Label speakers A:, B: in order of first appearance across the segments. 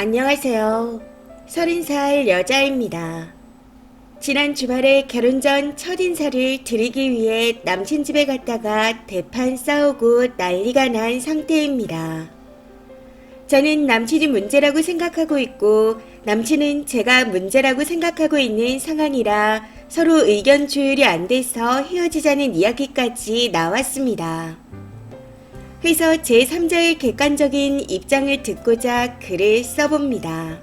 A: 안녕하세요. 30살 여자입니다. 지난 주말에 결혼 전 첫 인사를 드리기 위해 남친 집에 갔다가 대판 싸우고 난리가 난 상태입니다. 저는 남친이 문제라고 생각하고 있고 남친은 제가 문제라고 생각하고 있는 상황이라 서로 의견 조율이 안 돼서 헤어지자는 이야기까지 나왔습니다. 그래서 제3자의 객관적인 입장을 듣고자 글을 써봅니다.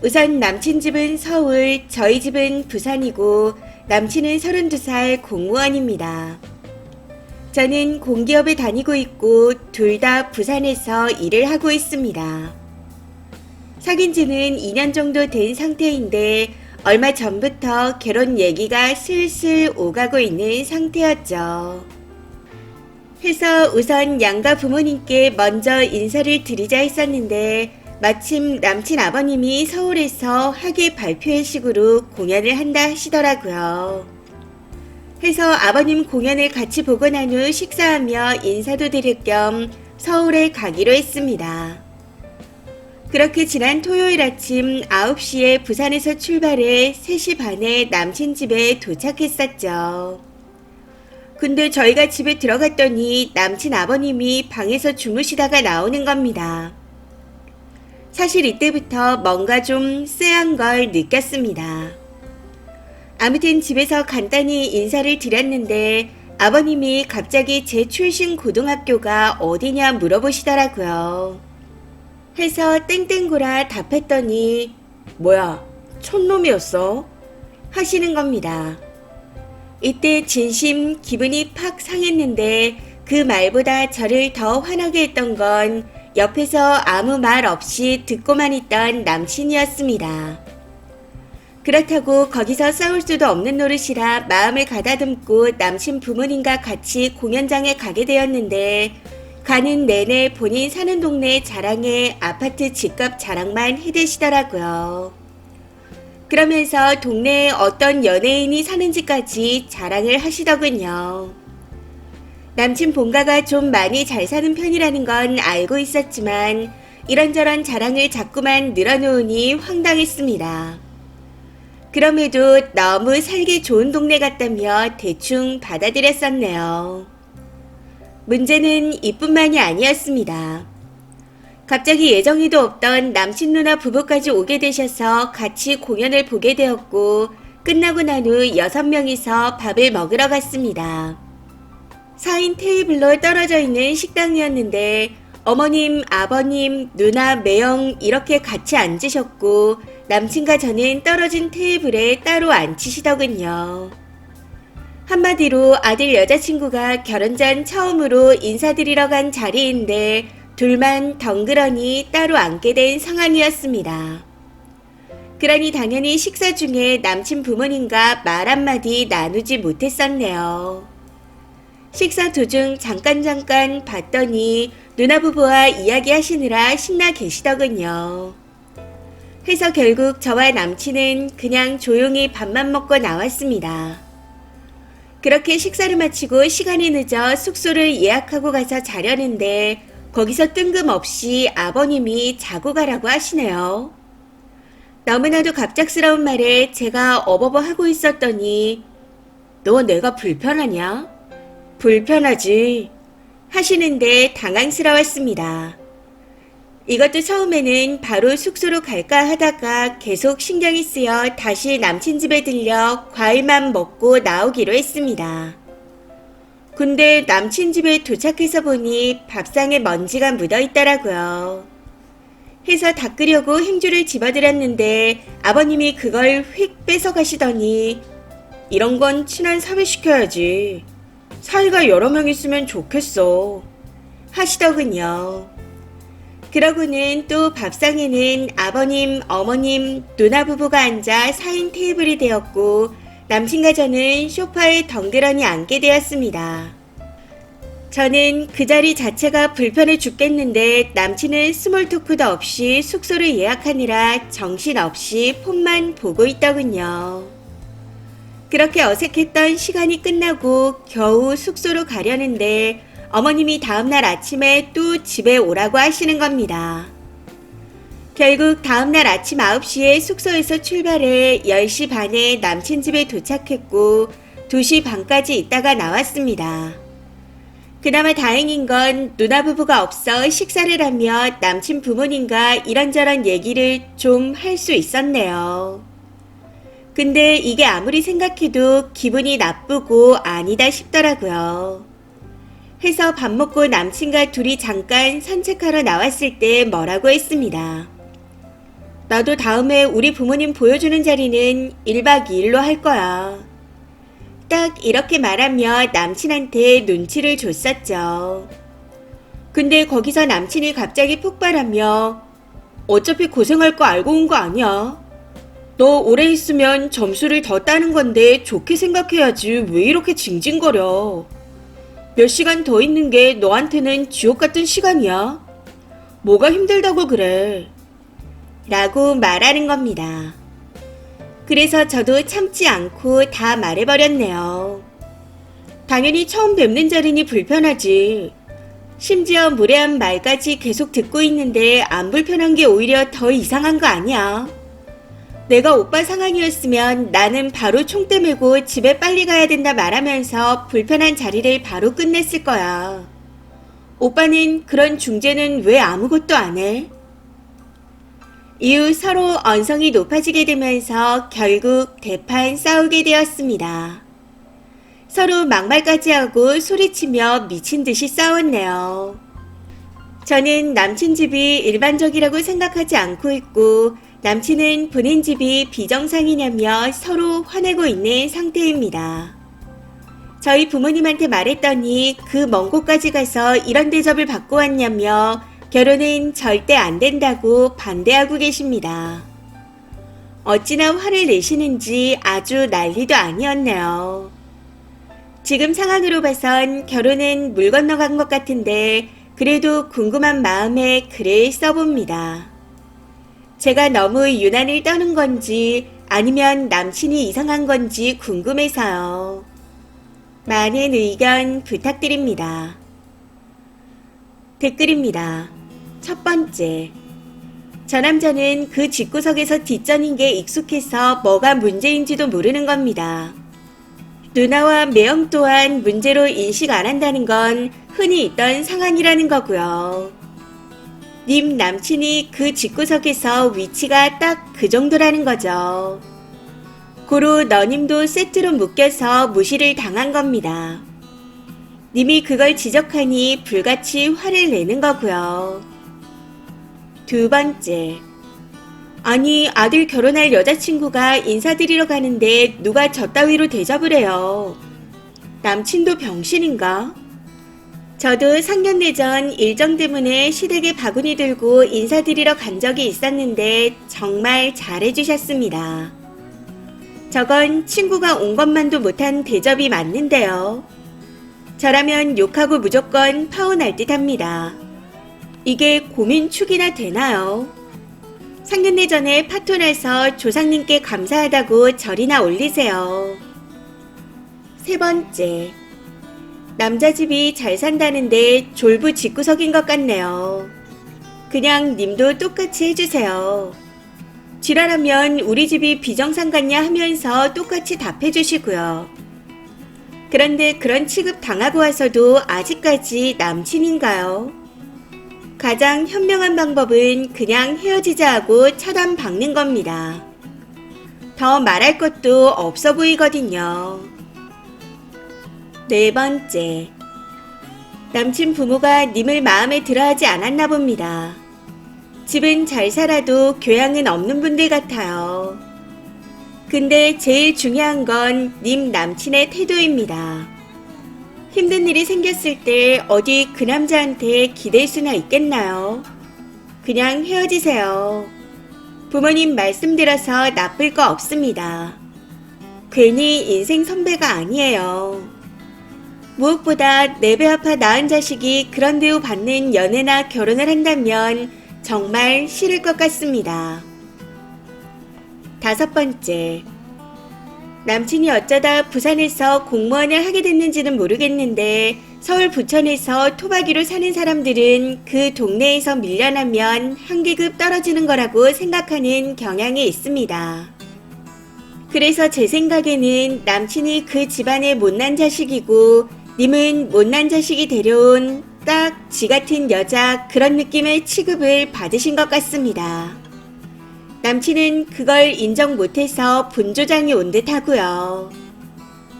A: 우선 남친 집은 서울, 저희 집은 부산이고 남친은 32살 공무원입니다. 저는 공기업에 다니고 있고 둘 다 부산에서 일을 하고 있습니다. 사귄 지는 2년 정도 된 상태인데 얼마 전부터 결혼 얘기가 슬슬 오가고 있는 상태였죠. 해서 우선 양가 부모님께 먼저 인사를 드리자 했었는데 마침 남친 아버님이 서울에서 학예 발표회식으로 공연을 한다 하시더라고요. 해서 아버님 공연을 같이 보고 난 후 식사하며 인사도 드릴 겸 서울에 가기로 했습니다. 그렇게 지난 토요일 아침 9시에 부산에서 출발해 3시 반에 남친 집에 도착했었죠. 근데 저희가 집에 들어갔더니 남친 아버님이 방에서 주무시다가 나오는 겁니다. 사실 이때부터 뭔가 좀 쎄한 걸 느꼈습니다. 아무튼 집에서 간단히 인사를 드렸는데 아버님이 갑자기 제 출신 고등학교가 어디냐 물어보시더라고요. 해서 땡땡고라 답했더니 뭐야, 촌놈이었어? 하시는 겁니다. 이때 진심 기분이 팍 상했는데 그 말보다 저를 더 화나게 했던 건 옆에서 아무 말 없이 듣고만 있던 남친이었습니다. 그렇다고 거기서 싸울 수도 없는 노릇이라 마음을 가다듬고 남친 부모님과 같이 공연장에 가게 되었는데 가는 내내 본인 사는 동네 자랑에 아파트 집값 자랑만 해대시더라고요. 그러면서 동네에 어떤 연예인이 사는지까지 자랑을 하시더군요. 남친 본가가 좀 많이 잘 사는 편이라는 건 알고 있었지만 이런저런 자랑을 자꾸만 늘어놓으니 황당했습니다. 그럼에도 너무 살기 좋은 동네 같다며 대충 받아들였었네요. 문제는 이뿐만이 아니었습니다. 갑자기 예정에도 없던 남친 누나 부부까지 오게 되셔서 같이 공연을 보게 되었고 끝나고 난 후 6명이서 밥을 먹으러 갔습니다. 4인 테이블로 떨어져 있는 식당이었는데 어머님, 아버님, 누나, 매형 이렇게 같이 앉으셨고 남친과 저는 떨어진 테이블에 따로 앉히시더군요. 한마디로 아들 여자친구가 결혼 전 처음으로 인사드리러 간 자리인데 둘만 덩그러니 따로 앉게 된 상황이었습니다. 그러니 당연히 식사 중에 남친 부모님과 말 한마디 나누지 못했었네요. 식사 도중 잠깐 봤더니 누나 부부와 이야기하시느라 신나 계시더군요. 해서 결국 저와 남친은 그냥 조용히 밥만 먹고 나왔습니다. 그렇게 식사를 마치고 시간이 늦어 숙소를 예약하고 가서 자려는데 거기서 뜬금없이 아버님이 자고 가라고 하시네요. 너무나도 갑작스러운 말에 제가 어버버 하고 있었더니 너 내가 불편하냐? 불편하지 하시는데 당황스러웠습니다. 이것도 처음에는 바로 숙소로 갈까 하다가 계속 신경이 쓰여 다시 남친 집에 들려 과일만 먹고 나오기로 했습니다. 근데 남친 집에 도착해서 보니 밥상에 먼지가 묻어 있더라고요. 해서 닦으려고 행주를 집어들였는데 아버님이 그걸 휙 뺏어가시더니 이런 건 친한 사위 시켜야지. 사이가 여러 명 있으면 좋겠어. 하시더군요. 그러고는 또 밥상에는 아버님, 어머님, 누나 부부가 앉아 4인 테이블이 되었고 남친과 저는 소파에 덩그러니 앉게 되었습니다. 저는 그 자리 자체가 불편해 죽겠는데 남친은 스몰 토크도 없이 숙소를 예약하느라 정신없이 폰만 보고 있더군요. 그렇게 어색했던 시간이 끝나고 겨우 숙소로 가려는데 어머님이 다음날 아침에 또 집에 오라고 하시는 겁니다. 결국 다음날 아침 9시에 숙소에서 출발해 10시 반에 남친 집에 도착했고 2시 반까지 있다가 나왔습니다. 그나마 다행인 건 누나 부부가 없어 식사를 하며 남친 부모님과 이런저런 얘기를 좀 할 수 있었네요. 근데 이게 아무리 생각해도 기분이 나쁘고 아니다 싶더라고요. 해서 밥 먹고 남친과 둘이 잠깐 산책하러 나왔을 때 뭐라고 했습니다. 나도 다음에 우리 부모님 보여주는 자리는 1박 2일로 할 거야. 딱 이렇게 말하며 남친한테 눈치를 줬었죠. 근데 거기서 남친이 갑자기 폭발하며 어차피 고생할 거 알고 온 거 아니야. 너 오래 있으면 점수를 더 따는 건데 좋게 생각해야지 왜 이렇게 징징거려. 몇 시간 더 있는 게 너한테는 지옥 같은 시간이야. 뭐가 힘들다고 그래. 라고 말하는 겁니다. 그래서 저도 참지 않고 다 말해버렸네요. 당연히 처음 뵙는 자리니 불편하지. 심지어 무례한 말까지 계속 듣고 있는데 안 불편한 게 오히려 더 이상한 거 아니야. 내가 오빠 상황이었으면 나는 바로 총대 메고 집에 빨리 가야 된다 말하면서 불편한 자리를 바로 끝냈을 거야. 오빠는 그런 중재는 왜 아무것도 안 해? 이후 서로 언성이 높아지게 되면서 결국 대판 싸우게 되었습니다. 서로 막말까지 하고 소리치며 미친 듯이 싸웠네요. 저는 남친 집이 일반적이라고 생각하지 않고 있고 남친은 본인 집이 비정상이냐며 서로 화내고 있는 상태입니다. 저희 부모님한테 말했더니 그 먼 곳까지 가서 이런 대접을 받고 왔냐며 결혼은 절대 안 된다고 반대하고 계십니다. 어찌나 화를 내시는지 아주 난리도 아니었네요. 지금 상황으로 봐선 결혼은 물 건너간 것 같은데 그래도 궁금한 마음에 글을 써봅니다. 제가 너무 유난을 떠는 건지 아니면 남친이 이상한 건지 궁금해서요. 많은 의견 부탁드립니다. 댓글입니다. 첫 번째. 저 남자는 그 집구석에서 뒷전인 게 익숙해서 뭐가 문제인지도 모르는 겁니다. 누나와 매형 또한 문제로 인식 안 한다는 건 흔히 있던 상황이라는 거고요. 님 남친이 그 집구석에서 위치가 딱 그 정도라는 거죠. 고로 너님도 세트로 묶여서 무시를 당한 겁니다. 님이 그걸 지적하니 불같이 화를 내는 거고요. 두 번째. 아니 아들 결혼할 여자친구가 인사드리러 가는데 누가 저 따위로 대접을 해요. 남친도 병신인가? 저도 상견례 전 일정 때문에 시댁에 바구니 들고 인사드리러 간 적이 있었는데 정말 잘해주셨습니다. 저건 친구가 온 것만도 못한 대접이 맞는데요. 저라면 욕하고 무조건 파혼할 듯 합니다. 이게 고민축이나 되나요? 상견례 전에 파토나서 조상님께 감사하다고 절이나 올리세요. 세 번째. 남자 집이 잘 산다는데 졸부 집구석인 것 같네요. 그냥 님도 똑같이 해주세요. 지랄하면 우리 집이 비정상 같냐 하면서 똑같이 답해주시고요. 그런데 그런 취급 당하고 와서도 아직까지 남친인가요? 가장 현명한 방법은 그냥 헤어지자 하고 차단 박는 겁니다. 더 말할 것도 없어 보이거든요. 네 번째. 남친 부모가 님을 마음에 들어하지 않았나 봅니다. 집은 잘 살아도 교양은 없는 분들 같아요. 근데 제일 중요한 건 님 남친의 태도입니다. 힘든 일이 생겼을 때 어디 그 남자한테 기댈 수나 있겠나요? 그냥 헤어지세요. 부모님 말씀 들어서 나쁠 거 없습니다. 괜히 인생 선배가 아니에요. 무엇보다 내 배 아파 낳은 자식이 그런 대우 받는 연애나 결혼을 한다면 정말 싫을 것 같습니다. 다섯 번째. 남친이 어쩌다 부산에서 공무원을 하게 됐는지는 모르겠는데 서울 부천에서 토박이로 사는 사람들은 그 동네에서 밀려나면 한 계급 떨어지는 거라고 생각하는 경향이 있습니다. 그래서 제 생각에는 남친이 그 집안의 못난 자식이고 님은 못난 자식이 데려온 딱 지 같은 여자 그런 느낌의 취급을 받으신 것 같습니다. 남친은 그걸 인정 못해서 분조장이 온 듯 하고요.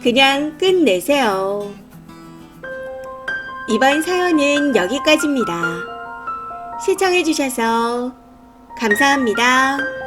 A: 그냥 끝내세요. 이번 사연은 여기까지입니다. 시청해주셔서 감사합니다.